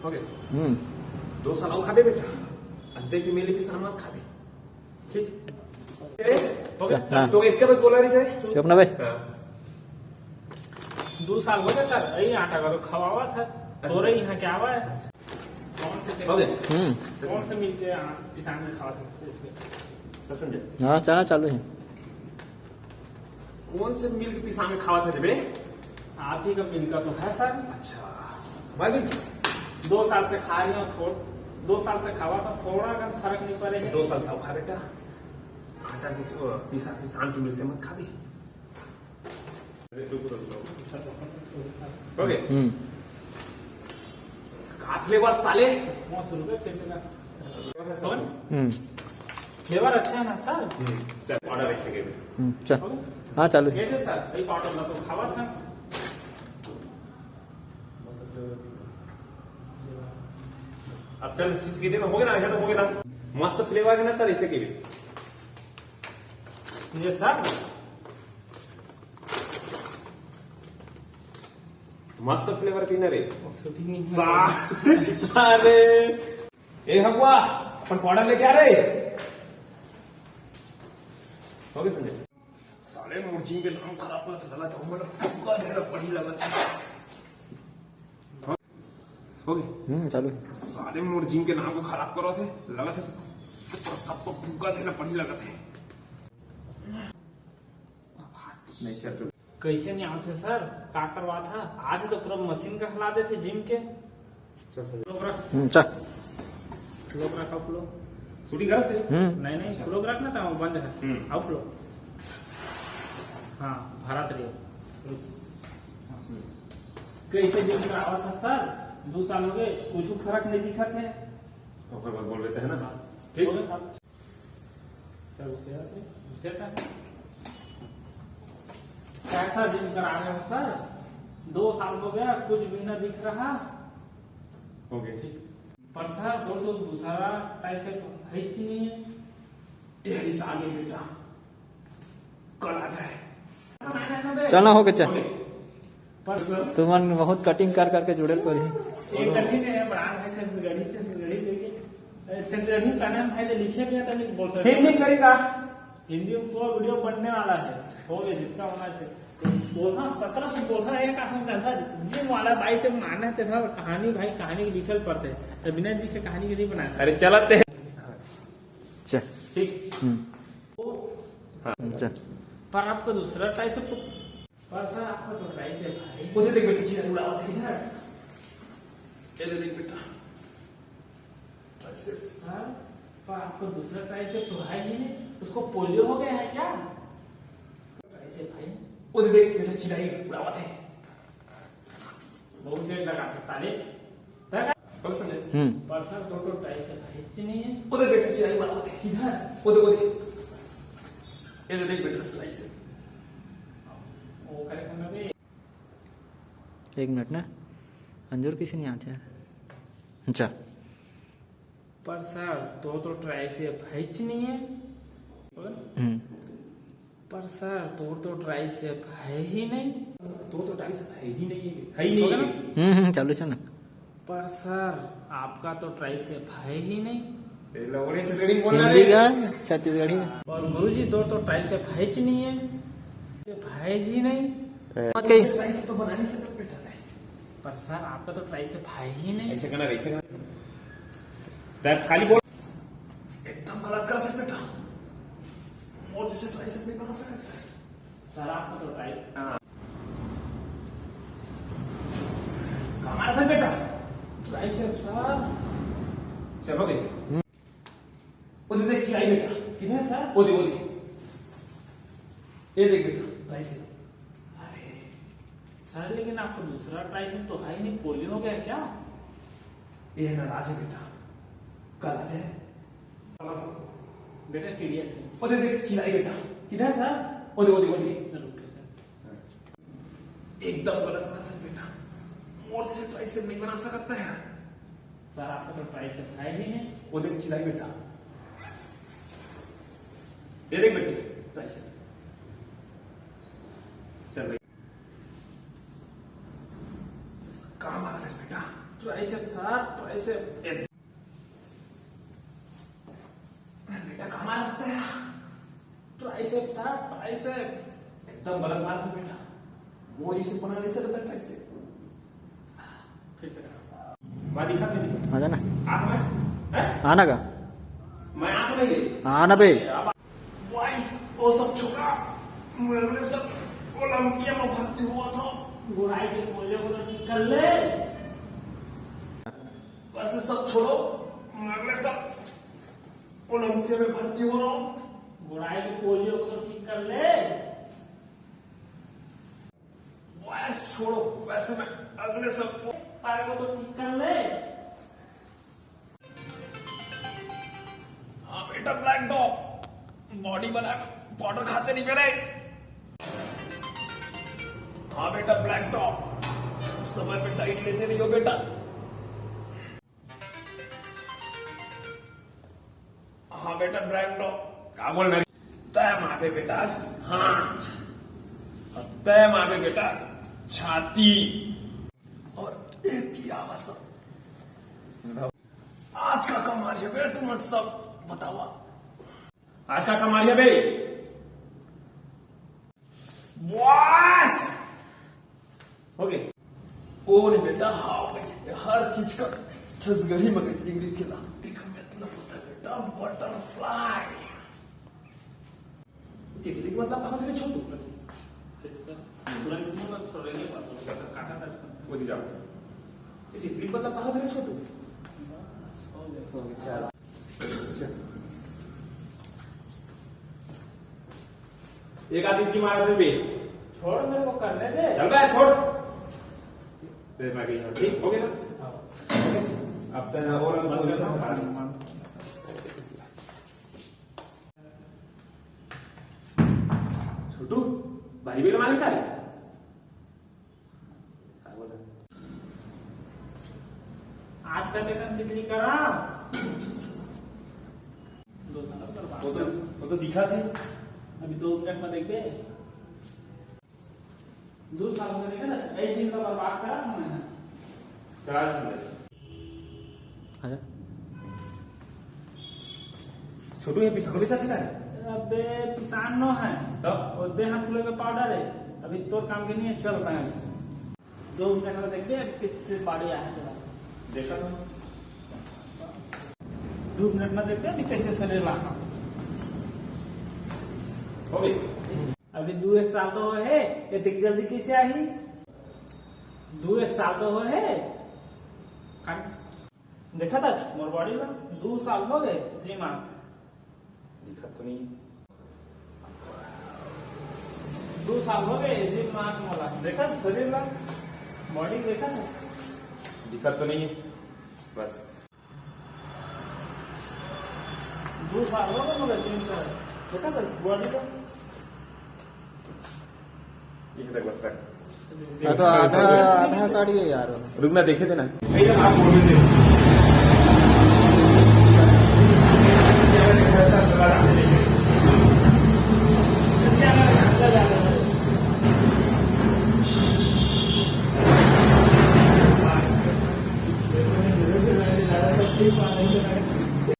Okay 2 साल और खाबे बेटा अद्दे की मेले की सामान खाबे ठीक तो एक बस बोला रही सर अपना भाई 2 साल हो गए सर यही आटा का तो खवावा था तो रही यहाँ क्या हुआ है कौन से मिल के किसान ने खावा था इसके समझे हाँ चना चालू है कौन से मिल के पिसा में खावा था जबे आप ही का मिल का तो है सर अच्छा भाई 2 साल से खा रही हूँ 2 साल से खावा था थोड़ा का फर्क नहीं पड़ेगा 2 साल सब खा बेटा आटा की पिसा किसान की मिल से मत खा भी ओके फ्लेवर साले 500 रुपए कैसे का फ्लेवर अच्छा है ना सर ऑर्डर ऐसे के चल हाँ चालू है कैसे सर यही ऑर्डर ना तो खावा था अब चल चीज के दिन हो गया ना ऐसा तो हो गया ना मस्त फ्लेवर है ना सर इसे के लिए ये सर मस्त फ्लेवर की ना रे शूटिंग नहीं अरे ए हगुआ अपन पाउडर लेके आ रहे हो गए संजय साले मुर्जी के नाम खराब कर लगा था उमर पूरा ढेर पड़ी लगा था हो गए चालू साले मुर्जी के नाम को खराब करो थे लगा था तो सबको फूका देना पड़ी लगा थे नहीं सर कैसे नहीं आते सर का करवा था आज तो पूरा मशीन का हिला देते जिम के लोग रखा फ्लो शूटिंग कर से नहीं फ्लो रखना था वो बंद है आओ फ्लो हाँ भारत रही कैसे जिम करावा था सर 2 साल हो गए कुछ फर्क नहीं दिखा थे बोल रहे थे ना ठीक चल उसे कैसा जिम करा रहे हो सर 2 साल हो गया कुछ भी ना दिख रहा हो गया ठीक पर सर तो दूसरा पैसे है नहीं है तेरी आगे बेटा कल आ जाए चलना हो गया चल पर तुमन बहुत कटिंग कर करके जुड़े पर एक कठिन है बड़ा है छत्तीसगढ़ी लेके छत्तीसगढ़ी का नाम है लिखे भी तो नहीं बोल सकते हिंदी करेगा हिंदी में पूरा वीडियो बनने वाला है हो गया जितना होना चाहिए बोलना 17 से बोलना एक आसान था जिम वाला भाई से मानना है सर कहानी भाई कहानी के लिखल पड़ते है तो बिना लिखे कहानी के नहीं बना सकते अरे चलते हैं चल ठीक चल पर आपको दूसरा ट्राई से पर सर आपको तो ट्राई से भाई उसे देख बेटा चीज़ उड़ा उसे इधर ये देख बेटा सर पर आपको दूसरा ट्राई से तो है ही नहीं उसको पोलियो हो गया है क्या ट्राई से भाई उसे देख बेटा चिल्लाई उड़ावत है बहुत देर लगा था साले और समझे पर सर तो ट्राई से भाई नहीं है उसे बेटा चिल्लाई उड़ावत है किधर वो देख ये देख बेटा चिल्लाई से वो कार्यक्रम में 1 मिनट ना अंजूर किसी नहीं आते यार अच्छा पर सर तो ट्राई से भाई नहीं है पर सर तो ट्राई से है ही नहीं तो ट्राई से है ही नहीं है ही नहीं चालू चल ना पर सर आपका तो ट्राई से है ही नहीं लवड़े से ट्रेनिंग बोलना हिंदी रे का छत्तीसगढ़ी और गुरुजी तो ट्राई से भाई नहीं है भाई ही नहीं ट्राई से तो बना नहीं सकते बेटा पर सर आपका तो ट्राई से भाई ही नहीं ऐसे करना ऐसे करना खाली बोल एकदम गलत कर सकते बेटा और जैसे ट्राई से नहीं बना सकते सर आपका तो ट्राई कमाल से बेटा ट्राई से अच्छा चलोगे वो देख चिल्लाई बेटा किधर सर वो देख ये देख बेटा ट्राई से अरे सर लेकिन आपको दूसरा ट्राई से तो है ही नहीं पोलियो हो गया क्या ये है नाराज है बेटा कल आ जाए बेटा सीरियस है वो देख चिल्लाई बेटा किधर सर वो देख सर ओके सर एकदम गलत बात है बेटा और जैसे ट्राई से नहीं बना सकता है सर आपका तो ट्राई से है ही नहीं वो देख चिल्लाई बेटा ये देख बेटे ट्राई से चल भाई कहाँ मारा था बेटा ट्राइसेप सर ट्राइसेप बेटा कहाँ मार सकता है? ट्राइसेप सर ट्राइसेप एकदम गलत मार सकता बेटा, वो जिसे बनाने से रहता है से। फिर से करो। मैं दिखा नहीं दिखा आजा ना, आँख में हैं? आना का, मैं आँख में गई आना बे। वाइस वो सब छोड़ा, मैं सब ओलंपिया में भर्ती हुआ था। बुराई के बोले को तो ठीक कर ले। वैसे सब छोड़ो, मैं सब ओलंपिया में भर्ती हो रहा हूँ। बुराई के पोलियो को तो ठीक कर ले। वाइस छोड़ो, वैसे मैं अगले सब पैर को तो ठीक कर ले। हाँ बेटा ब्लैक डॉग, बॉडी बना पाउडर खाते नहीं मेरे। हाँ बेटा ब्लैक डॉग, समय पे डाइट लेते नहीं हो बेटा। हाँ बेटा ब्लैक डॉग, क्या बोल रहे? तय मारे बेटा हाथ, तय मारे बेटा छाती, और एक की आवाज। आज का कमाल है बे, तुम सब बतावा आज का कमाल है बे। बॉस हो गए ओ नहीं बेटा, हाँ भाई हर चीज का छत्तीसगढ़ी में इंग्लिश के नाम देखा मतलब होता है बेटा बटरफ्लाई। तितली का मतलब कहाँ से छोटू काटा था वो दी जाओ, तितली का मतलब कहाँ से छोटू। एक आदि की मार से भी छोड़ मेरे को करने दे। चल बे छोड़, तेरे मैं गई ठीक हो गया ना। अब तेरा और छोटू भाई भी मालूम क्या बोला? आज का वेतन कितनी करा? 2 साल बर्बाद। वो तो दिखा थे। अभी 2 मिनट में देख बे। 2 साल में देखा ना, एक दिन का बर्बाद करा हमने। करा सुंदर आजा, छोटू ये पिसा भी साथ है। अबे किसान नो है तो और देह हाथ फूले का पाउडर है। अभी तोर काम के नहीं है, चल रहा है। 2 मिनट में देख बे किससे बाड़ी आया है तेरा। देखा था 2 मिनट में देख बे अभी कैसे शरीर लाना। हो गई। अभी 2 साल तो है, ये दिख जल्दी कैसे आई? 2 साल तो है। देखा था मोर बॉडी में 2 साल हो गए जिम आ। दिखा तो नहीं, 2 साल हो गए जिम मास मोला। देखा शरीर ला, बॉडी देखा था। दिखा तो नहीं बस। 2 साल हो गए मोला जिम कर। देखा था बॉडी का। ये तक बस तक तो आधा आधा काटिए यार। रुकना देखे थे ना।